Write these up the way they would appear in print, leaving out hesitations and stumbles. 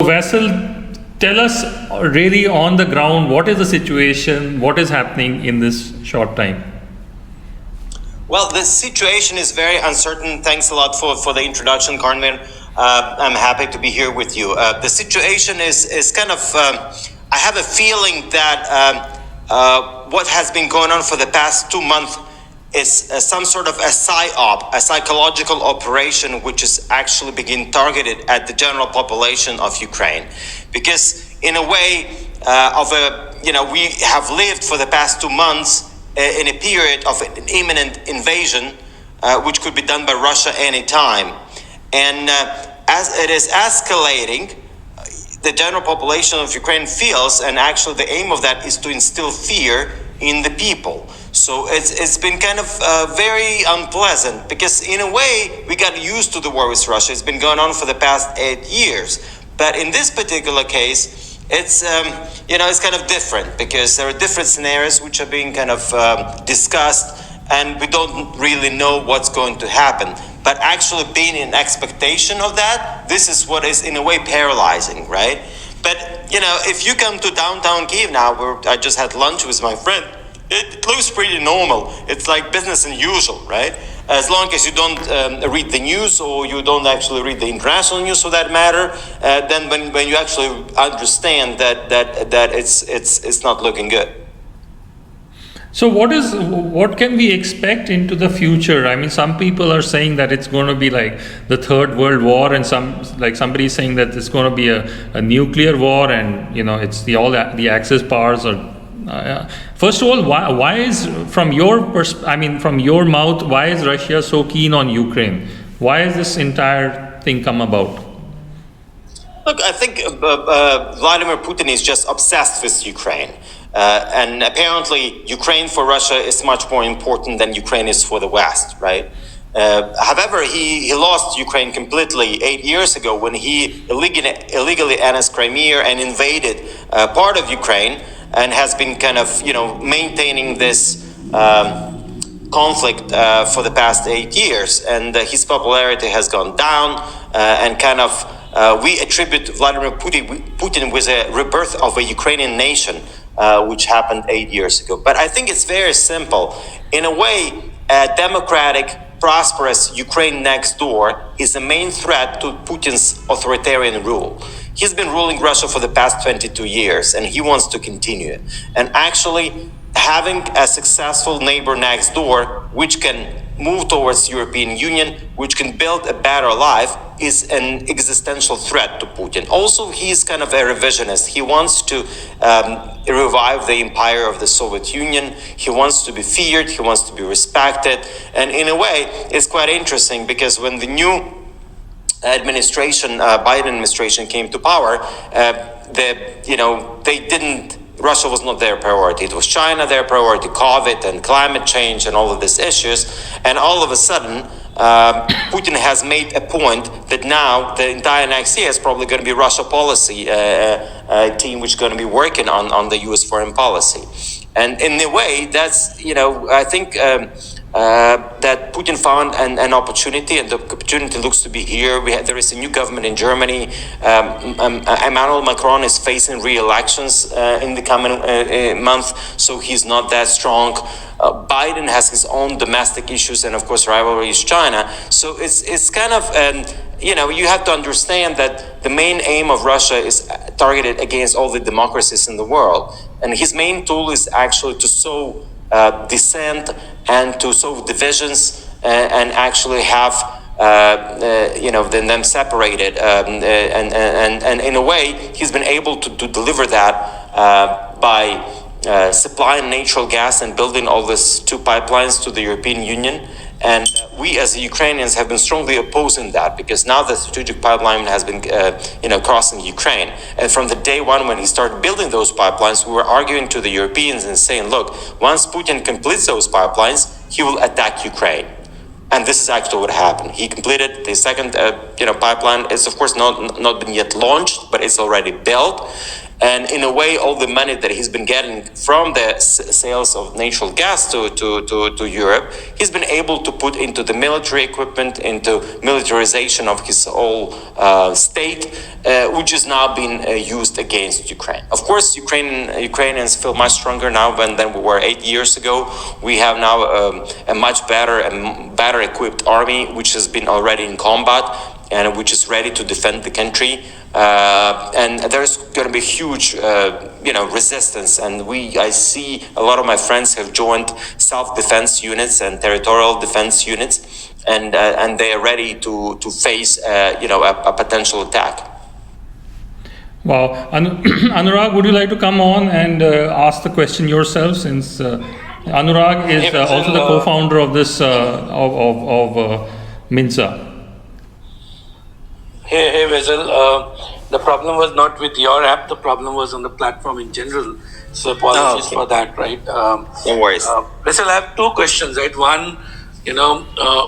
Vasyl, tell us really on the ground, what is the situation, what is happening in this short time? Well, the situation is very uncertain. Thanks a lot for the introduction, Carmen. I'm happy to be here with you. The situation is kind of, I have a feeling that what has been going on for the past 2 months is some sort of a psyop, a psychological operation, which is actually being targeted at the general population of Ukraine. Because in a way we have lived for the past 2 months in a period of an imminent invasion, which could be done by Russia anytime. And as it is escalating, the general population of Ukraine feels, and actually the aim of that is to instill fear in the people. So it's been kind of very unpleasant, because in a way we got used to the war with Russia. It's been going on for the past 8 years. But in this particular case, it's kind of different, because there are different scenarios which are being kind of discussed, and we don't really know what's going to happen. But actually being in expectation of that, this is what is in a way paralyzing, right? But if you come to downtown Kyiv now, where I just had lunch with my friend, it looks pretty normal. It's like business as usual, right? As long as you don't read the news, or you don't actually read the international news for that matter, then when you actually understand that it's not looking good. So what can we expect into the future? I mean, some people are saying that it's going to be like the Third World War, and somebody is saying that it's going to be a nuclear war, and it's the Axis powers are. First of all, why is from your mouth, why is Russia so keen on Ukraine? Why has this entire thing come about? Look, I think Vladimir Putin is just obsessed with Ukraine. And apparently Ukraine for Russia is much more important than Ukraine is for the West, right? However, he lost Ukraine completely 8 years ago when he illegally annexed Crimea and invaded part of Ukraine, and has been kind of maintaining this conflict for the past 8 years. And his popularity has gone down, and kind of we attribute Vladimir Putin with a rebirth of a Ukrainian nation, which happened 8 years ago. But I think it's very simple. In a way, a democratic, prosperous Ukraine next door is the main threat to Putin's authoritarian rule. He's been ruling Russia for the past 22 years, and he wants to continue it. And actually, having a successful neighbor next door, which can move towards European Union, which can build a better life, is an existential threat to Putin. Also, he's kind of a revisionist. He wants to revive the empire of the Soviet Union. He wants to be feared. He wants to be respected. And in a way, it's quite interesting, because when the new Biden administration came to power, Russia was not their priority. It was China their priority, COVID and climate change and all of these issues. And all of a sudden, Putin has made a point that now the entire next year is probably going to be Russia policy team, which is going to be working on the U.S. foreign policy. And in a way, that's, I think that Putin found an opportunity, and the opportunity looks to be here. There is a new government in Germany. Emmanuel Macron is facing re-elections in the coming month, so he's not that strong. Biden has his own domestic issues, and of course rivalry is China. So it's kind of you have to understand that the main aim of Russia is targeted against all the democracies in the world, and his main tool is actually to sow dissent and to sow divisions, and actually have them separated, and in a way he's been able to deliver that by supplying natural gas and building all these 2 pipelines to the European Union. And we as Ukrainians have been strongly opposing that, because now the strategic pipeline has been crossing Ukraine. And from the day one when he started building those pipelines, we were arguing to the Europeans and saying, look, once Putin completes those pipelines, he will attack Ukraine. And this is actually what happened. He completed the second pipeline. It's of course not been yet launched, but it's already built. And in a way, all the money that he's been getting from the sales of natural gas to Europe, he's been able to put into the military equipment, into militarization of his whole state, which is now being used against Ukraine. Of course, Ukrainians feel much stronger now than we were 8 years ago. We have now a much better and better equipped army, which has been already in combat and which is ready to defend the country. And there's going to be huge, resistance. And I see a lot of my friends have joined self-defense units and territorial defense units, and they are ready to face, a potential attack. Wow. Anurag, would you like to come on and ask the question yourself, since Anurag is also the co-founder of this of Mentza. Hey Vasyl, the problem was not with your app, the problem was on the platform in general. So apologies for that, right? No worries. Vasyl, I have two questions, right? One,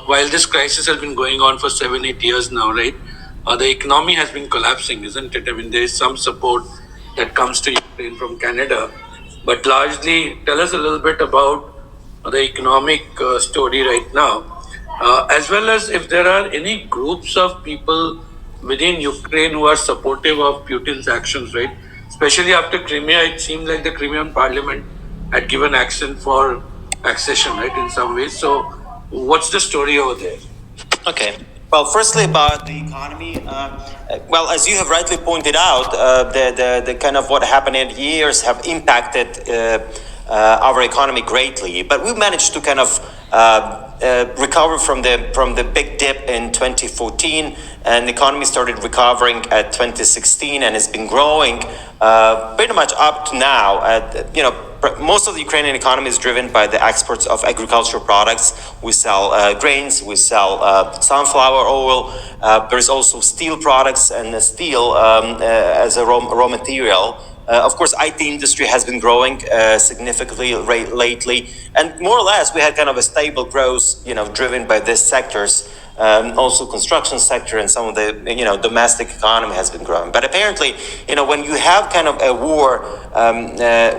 while this crisis has been going on for 7-8 years now, right? The economy has been collapsing, isn't it? I mean, there is some support that comes to Ukraine from Canada, but largely, tell us a little bit about the economic story right now, as well as if there are any groups of people within Ukraine who are supportive of Putin's actions, right? Especially after Crimea, it seemed like the Crimean parliament had given action for accession, right, in some ways. So what's the story over there? Okay. Well, firstly, about the economy. Well, as you have rightly pointed out, the kind of what happened in years have impacted our economy greatly. But we managed to kind of recover from the big dip in 2014, and the economy started recovering at 2016, and it's been growing pretty much up to now. Most of the Ukrainian economy is driven by the exports of agricultural products. We sell grains, we sell sunflower oil. There's also steel products and steel as a raw material. Of course, IT industry has been growing significantly lately, and more or less we had kind of a stable growth, driven by these sectors. Also, construction sector and some of the domestic economy has been growing. But apparently, when you have kind of a war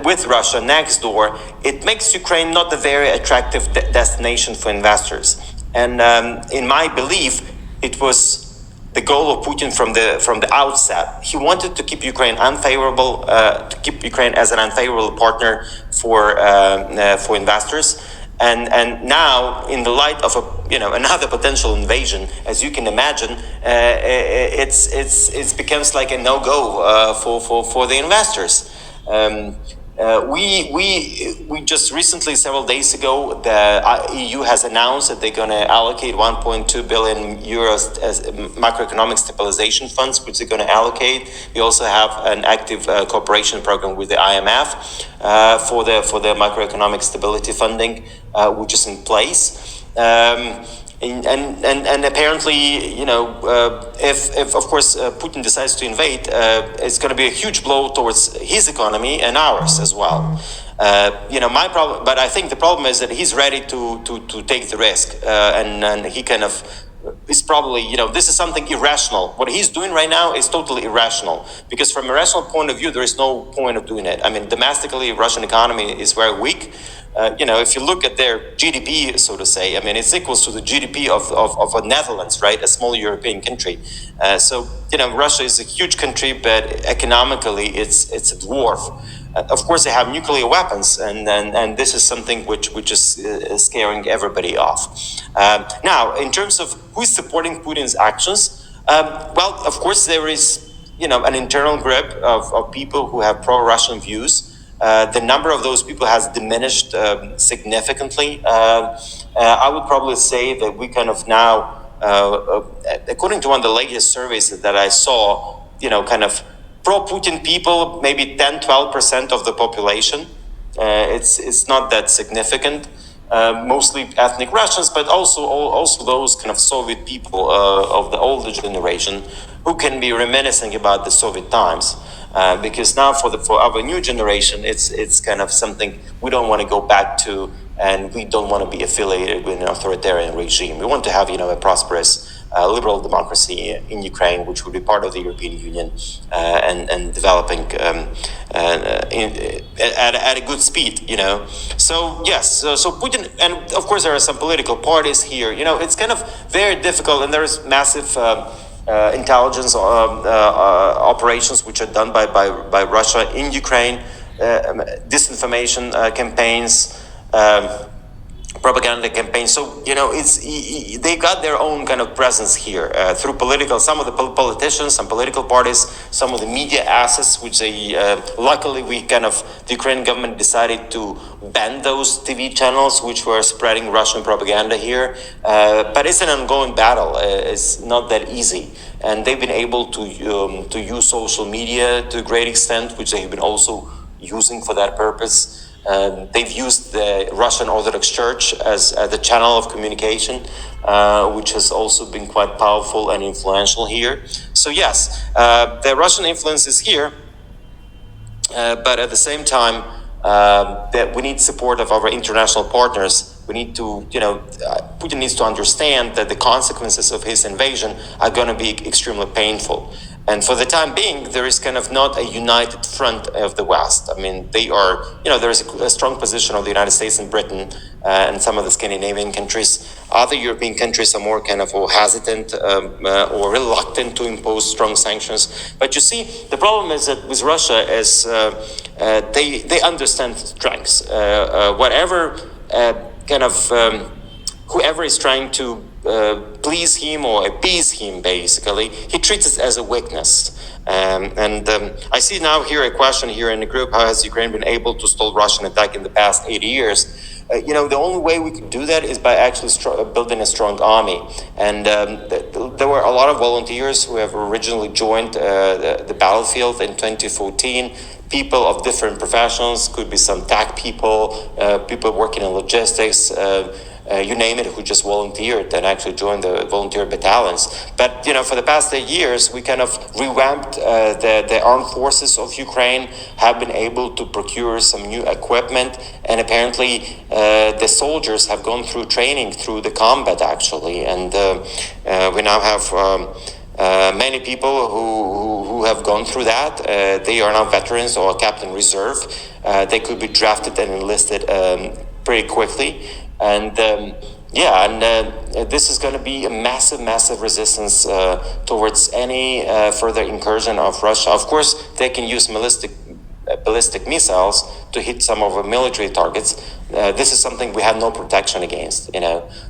with Russia next door, it makes Ukraine not a very attractive destination for investors. And in my belief, it was the goal of Putin from the outset. He wanted to keep Ukraine unfavorable, to keep Ukraine as an unfavorable partner for investors. And now, in the light of another potential invasion, as you can imagine, it becomes like a no-go for the investors. We just recently, several days ago, the EU has announced that they're going to allocate 1.2 billion euros as macroeconomic stabilization funds, which they're going to allocate. We also have an active cooperation program with the IMF for the macroeconomic stability funding, which is in place. And apparently, if of course Putin decides to invade, it's going to be a huge blow towards his economy and ours as well. My problem, but I think the problem is that he's ready to take the risk, and he kind of is probably, this is something irrational. What he's doing right now is totally irrational, because from a rational point of view, there is no point of doing it. I mean, domestically, Russian economy is very weak. If you look at their GDP, so to say, I mean, it's equals to the GDP of the Netherlands, right? A small European country. Russia is a huge country, but economically, it's a dwarf. Of course, they have nuclear weapons, and this is something which is scaring everybody off. Now, in terms of who is supporting Putin's actions, well, of course, there is an internal group of people who have pro-Russian views. The number of those people has diminished significantly. I would probably say that we kind of now, according to one of the latest surveys that I saw, kind of pro-Putin people, maybe 10-12% of the population. It's not that significant. Mostly ethnic Russians, but also those kind of Soviet people of the older generation. who can be reminiscing about the Soviet times. Because now for our new generation, it's kind of something we don't want to go back to, and we don't want to be affiliated with an authoritarian regime. We want to have, a prosperous liberal democracy in Ukraine, which would be part of the European Union and developing at a good speed. So yes, so Putin, and of course there are some political parties here. It's kind of very difficult, and there is massive intelligence operations which are done by Russia in Ukraine, disinformation campaigns. Propaganda campaigns. So they got their own kind of presence here through some of the politicians, some political parties, some of the media assets, which they luckily the Ukrainian government decided to ban those TV channels which were spreading Russian propaganda here. But it's an ongoing battle. It's not that easy, and they've been able to use social media to a great extent, which they have been also using for that purpose. They've used the Russian Orthodox Church as the channel of communication, which has also been quite powerful and influential here. So yes, the Russian influence is here, but at the same time, that we need support of our international partners. We need to, Putin needs to understand that the consequences of his invasion are going to be extremely painful. And for the time being, there is kind of not a united front of the West. I mean, there is a strong position of the United States and Britain and some of the Scandinavian countries. Other European countries are more kind of hesitant or reluctant to impose strong sanctions. But you see, the problem is that with Russia is they understand strengths. Whoever is trying to please him or appease him, basically, he treats it as a weakness. I see now here a question here in the group: how has Ukraine been able to stall Russian attack in the past 80 years? The only way we could do that is by actually building a strong army. And there were a lot of volunteers who have originally joined the battlefield in 2014. People of different professions, could be some tech people, people working in logistics, you name it, who just volunteered and actually joined the volunteer battalions. But, for the past 8 years, we kind of revamped the armed forces of Ukraine, have been able to procure some new equipment, and apparently the soldiers have gone through training through the combat, actually. And we now have many people who have gone through that. They are now veterans or captain reserve. They could be drafted and enlisted pretty quickly. And this is going to be a massive resistance towards any further incursion of Russia. Of course, they can use ballistic missiles to hit some of our military targets. This is something we have no protection against.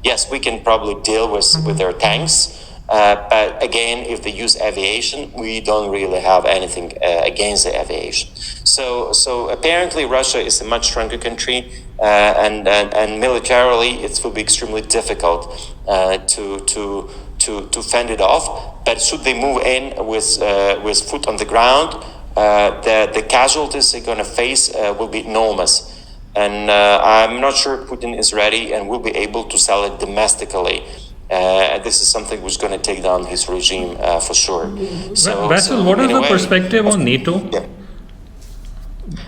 Yes, we can probably deal with their tanks. But again, if they use aviation, we don't really have anything against the aviation. So apparently Russia is a much stronger country, and militarily it will be extremely difficult to fend it off. But should they move in with foot on the ground, the casualties they're going to face will be enormous. And I'm not sure Putin is ready and will be able to sell it domestically. This is something which is going to take down his regime for sure. Vasyl, what is the perspective on NATO? Yeah.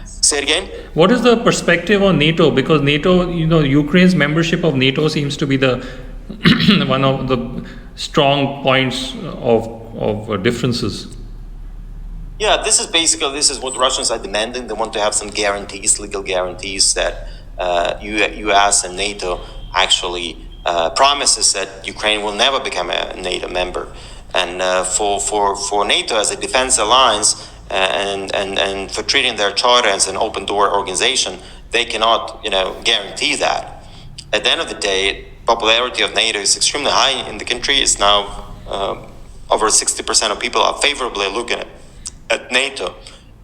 Say it again? What is the perspective on NATO? Because NATO, Ukraine's membership of NATO seems to be the one of the strong points of differences. Yeah, this is what Russians are demanding. They want to have some guarantees, legal guarantees that US and NATO actually promises that Ukraine will never become a NATO member. And for NATO as a defense alliance and for treating their charter as an open door organization, they cannot guarantee that. At the end of the day, popularity of NATO is extremely high in the country. It's now over 60% of people are favorably looking at NATO,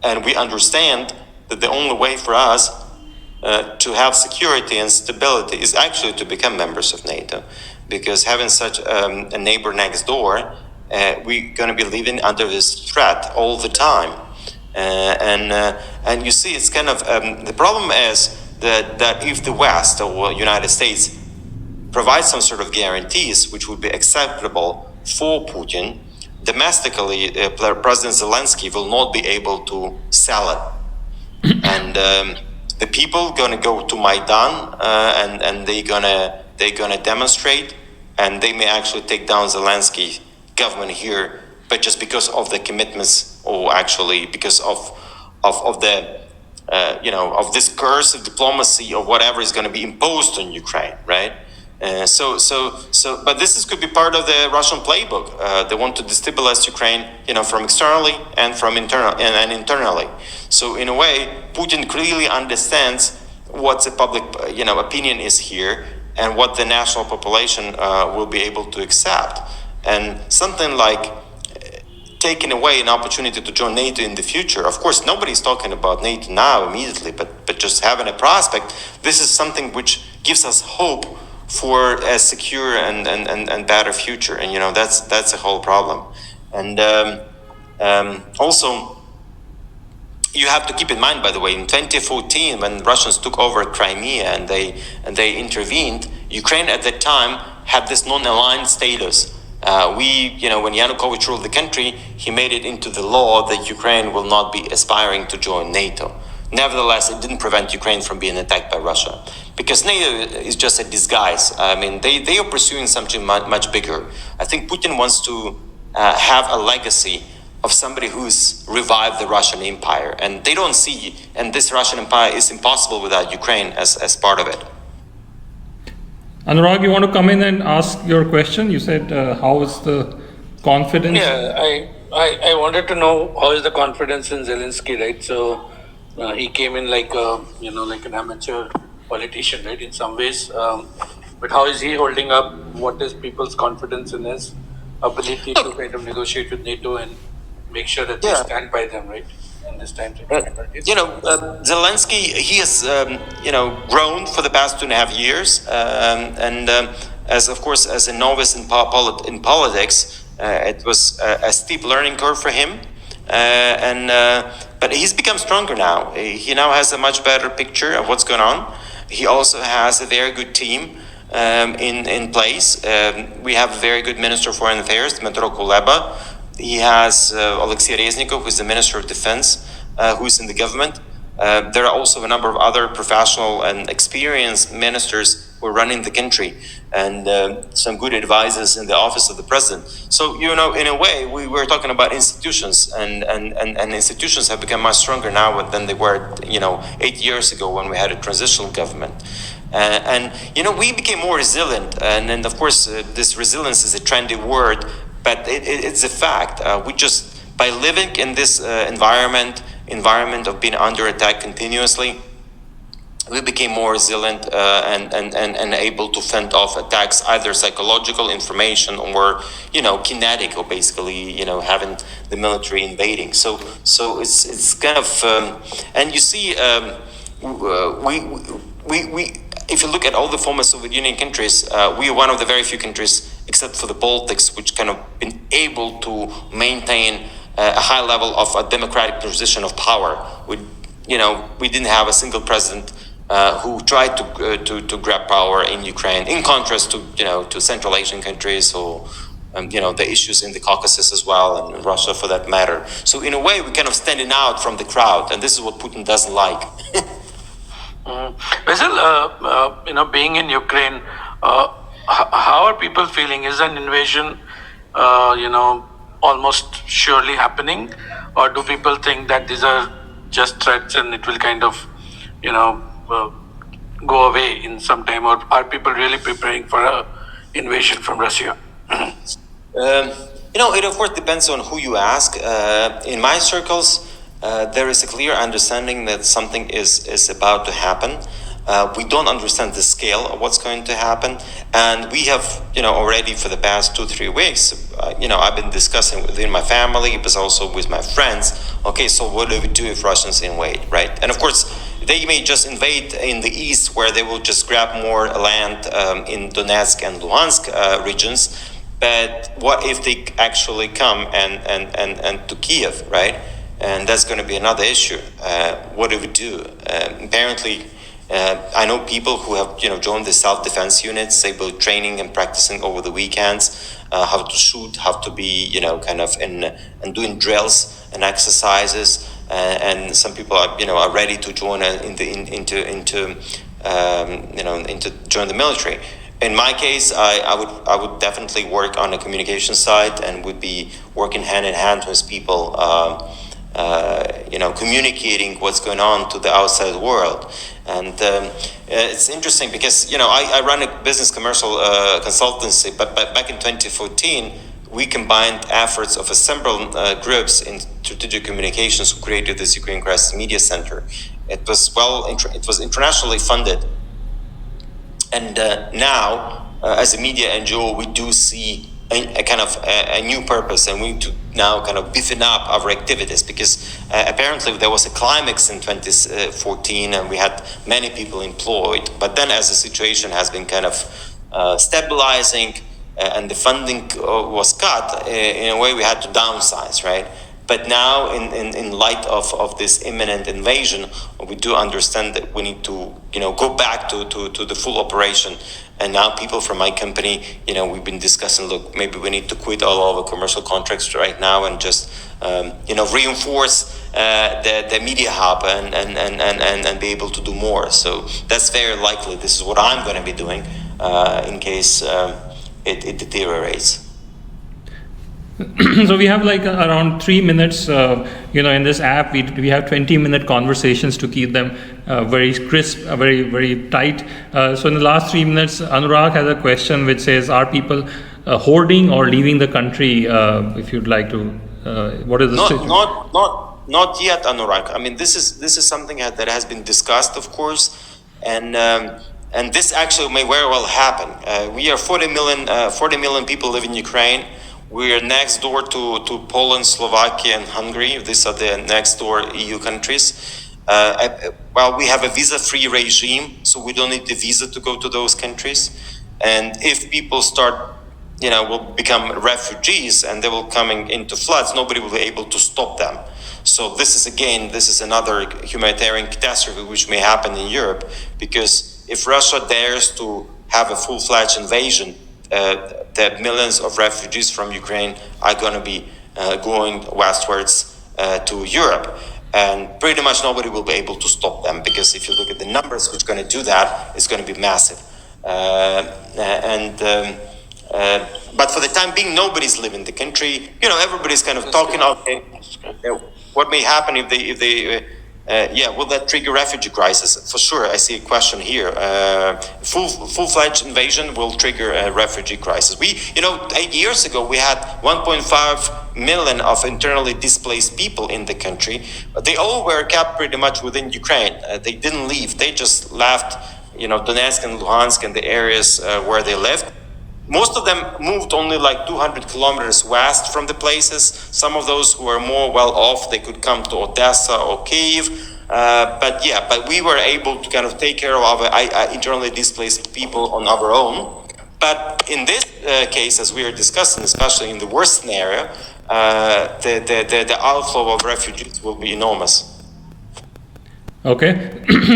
and we understand that the only way for us to have security and stability is actually to become members of NATO, because having such a neighbor next door, we're going to be living under this threat all the time. And you see, it's kind of the problem is that if the West or United States provide some sort of guarantees which would be acceptable for Putin, domestically, President Zelensky will not be able to sell it. And the people gonna go to Maidan, and they're gonna demonstrate, and they may actually take down Zelensky government here, but just because of the commitments, or actually because of the of this curse of diplomacy or whatever is going to be imposed on Ukraine, right? But this could be part of the Russian playbook. They want to destabilize Ukraine, from externally and from internally. So in a way, Putin clearly understands what the public, opinion is here and what the national population will be able to accept. And something like taking away an opportunity to join NATO in the future. Of course, nobody's talking about NATO now immediately, but just having a prospect, this is something which gives us hope for a secure and better future. And that's a whole problem. And also, you have to keep in mind, by the way, in 2014, when Russians took over Crimea and they intervened, Ukraine at that time had this non-aligned status. When Yanukovych ruled the country, he made it into the law that Ukraine will not be aspiring to join NATO. Nevertheless, it didn't prevent Ukraine from being attacked by Russia, because NATO is just a disguise. I mean, they are pursuing something much bigger. I think Putin wants to have a legacy of somebody who's revived the Russian Empire, and they don't see, and this Russian Empire is impossible without Ukraine as part of it. Anurag, you want to come in and ask your question? You said, how is the confidence? Yeah, I wanted to know how is the confidence in Zelensky, right? So he came in like an amateur politician, right? In some ways, but how is he holding up? What is people's confidence in his ability to kind of negotiate with NATO and make sure that they stand by them, right? In this time. Zelensky, he has, grown for the past 2.5 years, as a novice in politics, it was a steep learning curve for him, but he's become stronger now. He now has a much better picture of what's going on. He also has a very good team in place. We have a very good Minister of Foreign Affairs, Dmytro Kuleba. He has Alexei Reznikov, who's the Minister of Defense, who's in the government. There are also a number of other professional and experienced ministers who are running the country, and some good advisors in the office of the president. So, in a way, we were talking about institutions, and institutions have become much stronger now than they were, 8 years ago when we had a transitional government. We became more resilient, and of course, this resilience is a trendy word, but it's a fact. We just, by living in this environment of being under attack continuously, we became more resilient and able to fend off attacks, either psychological, information, or kinetic, or basically having the military invading. So it's kind of and you see we if you look at all the former Soviet Union countries, we are one of the very few countries, except for the Baltics, which kind of been able to maintain a high level of a democratic position of power. We didn't have a single president who tried to grab power in Ukraine, in contrast to Central Asian countries, or the issues in the Caucasus as well, and Russia for that matter. So in a way, we're kind of standing out from the crowd, and this is what Putin doesn't like. Vasyl, being in Ukraine, how are people feeling? Is an invasion, almost surely happening, or do people think that these are just threats and it will kind of, go away in some time, or are people really preparing for an invasion from Russia? It of course depends on who you ask. In my circles, there is a clear understanding that something is about to happen. We don't understand the scale of what's going to happen, and we have, already for the past 2-3 weeks, I've been discussing within my family, but also with my friends. Okay, so what do we do if Russians invade, right? And of course, they may just invade in the east, where they will just grab more land in Donetsk and Luhansk regions. But what if they actually come and to Kiev, right? And that's going to be another issue. What do we do? Apparently, I know people who have joined the self-defense units. They were training and practicing over the weekends. how to shoot, how to be, kind of and doing drills and exercises. And some people are ready to join into join the military. In my case, I would definitely work on the communication side and would be working hand in hand with people, communicating what's going on to the outside world. And it's interesting because I run a business commercial consultancy, but back in 2014 we combined efforts of several groups in strategic communications who created this Ukraine Crisis Media Center. It was internationally funded. And now, as a media NGO, we do see a kind of a new purpose, and we need to now kind of beefing up our activities, because apparently there was a climax in 2014 and we had many people employed. But then, as the situation has been kind of stabilizing and the funding was cut, in a way we had to downsize, right? But now, in light of this imminent invasion, we do understand that we need to, go back to the full operation. And now people from my company, we've been discussing, look, maybe we need to quit all of our commercial contracts right now and just, reinforce the media hub and be able to do more. So that's very likely. This is what I'm going to be doing in case it deteriorates. So we have like around 3 minutes, in this app, we have 20-minute conversations to keep them very crisp, very, very tight. So in the last 3 minutes, Anurag has a question which says, are people hoarding or leaving the country? If you'd like to, what is the situation? Not yet, Anurag. I mean, this is something that has been discussed, of course, and this actually may very well happen. We are 40 million people live in Ukraine. We are next door to Poland, Slovakia, and Hungary. These are the next door EU countries. We have a visa-free regime, so we don't need the visa to go to those countries. And if people will become refugees and they will coming into floods, nobody will be able to stop them. So this is another humanitarian catastrophe which may happen in Europe, because if Russia dares to have a full-fledged invasion, the millions of refugees from Ukraine are going to be going westwards to Europe. And pretty much nobody will be able to stop them, because if you look at the numbers which are going to do that, it's going to be massive. But for the time being, nobody's leaving the country. Everybody's kind of talking about what may happen if they will that trigger refugee crisis? For sure, I see a question here. Full-fledged invasion will trigger a refugee crisis. 8 years ago, we had 1.5 million of internally displaced people in the country. They all were kept pretty much within Ukraine. They didn't leave. They just left, Donetsk and Luhansk and the areas where they lived. Most of them moved only like 200 kilometers west from the places. Some of those who were more well off, they could come to Odessa or Kyiv. But we were able to kind of take care of our internally displaced people on our own. But in this case, as we are discussing, especially in the worst scenario, the outflow of refugees will be enormous. Okay.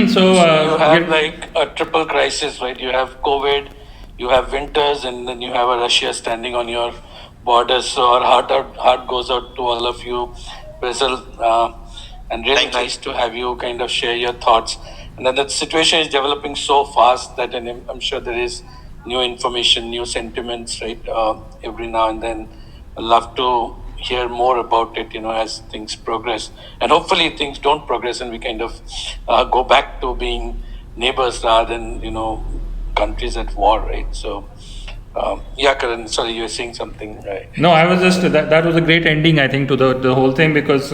So you have like a triple crisis, right? You have COVID, you have winters, and then you have a Russia standing on your borders. So our heart goes out to all of you, Vasyl, and really nice to have you kind of share your thoughts. And then the situation is developing so fast that I'm sure there is new information, new sentiments, right? Every now and then. I'd love to hear more about it, as things progress. And hopefully things don't progress and we kind of go back to being neighbors rather than, countries at war, right? So, Karan, sorry, you were saying something, right? No, I was just, that was a great ending, I think, to the whole thing, because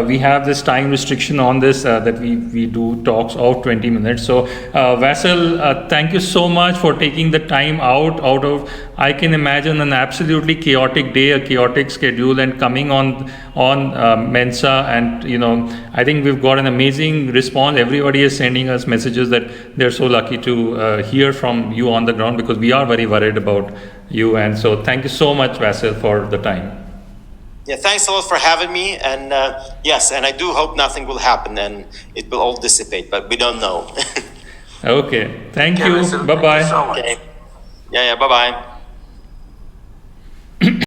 we have this time restriction on this, that we do talks of 20 minutes. So, Vasyl, thank you so much for taking the time out of, I can imagine, an absolutely chaotic day, a chaotic schedule, and coming on Mentza, and I think we've got an amazing response. Everybody is sending us messages that they're so lucky to hear from you on the ground, because we are very worried about you. And so thank you so much, Vasyl, for the time. Yeah, thanks a lot for having me. And yes, and I do hope nothing will happen and it will all dissipate, but we don't know. Okay, thank you. Bye-bye. Thank you so much. Okay. Yeah, bye-bye.